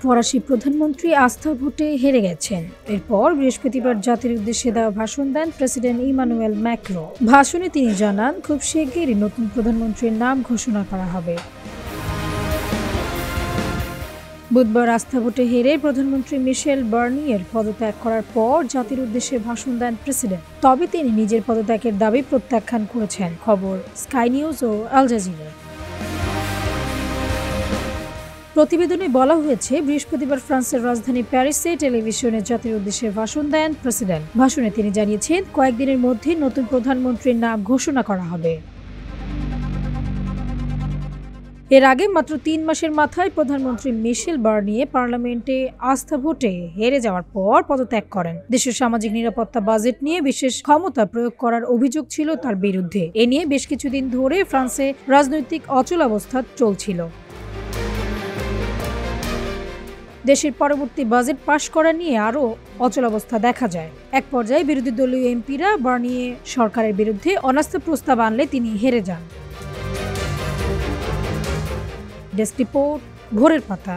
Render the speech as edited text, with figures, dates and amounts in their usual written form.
ফরাসি প্রধানমন্ত্রী আস্থা ভোটে হেরে গেছেন। এরপর বৃহস্পতিবার জাতির উদ্দেশ্যে দেওয়া ভাষণ দেন প্রেসিডেন্ট ইমানুয়েল ম্যাক্রো। ভাষণে তিনি জানান, খুব শিগগিরই নতুন প্রধানমন্ত্রীর নাম ঘোষণা করা হবে। বুধবার আস্থা ভোটে হেরে প্রধানমন্ত্রী মিশেল বার্নিয়ের পদত্যাগ করার পর জাতির উদ্দেশ্যে ভাষণ দেন প্রেসিডেন্ট। তবে তিনি নিজের পদত্যাগের দাবি প্রত্যাখ্যান করেছেন। খবর স্কাই নিউজ ও আল জাজিরা। প্রতিবেদনে বলা হয়েছে, বৃহস্পতিবার ফ্রান্সের রাজধানী প্যারিসে টেলিভিশনে জাতির উদ্দেশ্যে ভাষণ দেন প্রেসিডেন্ট। ভাষণে তিনি জানিয়েছেন, কয়েকদিনের মধ্যে নতুন প্রধানমন্ত্রীর নাম ঘোষণা করা হবে। এর আগে মাত্র ৩ মাসের মাথায় প্রধানমন্ত্রী মিশেল বার্নিয়ে পার্লামেন্টে আস্থা ভোটে হেরে যাওয়ার পর পদত্যাগ করেন। দেশের সামাজিক নিরাপত্তা বাজেট নিয়ে বিশেষ ক্ষমতা প্রয়োগ করার অভিযোগ ছিল তার বিরুদ্ধে। এ নিয়ে বেশ কিছুদিন ধরে ফ্রান্সে রাজনৈতিক অচলাবস্থা চলছিল। দেশের পরবর্তী বাজেট পাশ করা নিয়ে আরও অচলাবস্থা দেখা যায়। এক পর্যায়ে বিরোধী দলীয় এমপিরা বার্নিয়ে সরকারের বিরুদ্ধে অনাস্থা প্রস্তাব আনলে তিনি হেরে যান। ডেস্ক রিপোর্ট, ভোরের পাতা।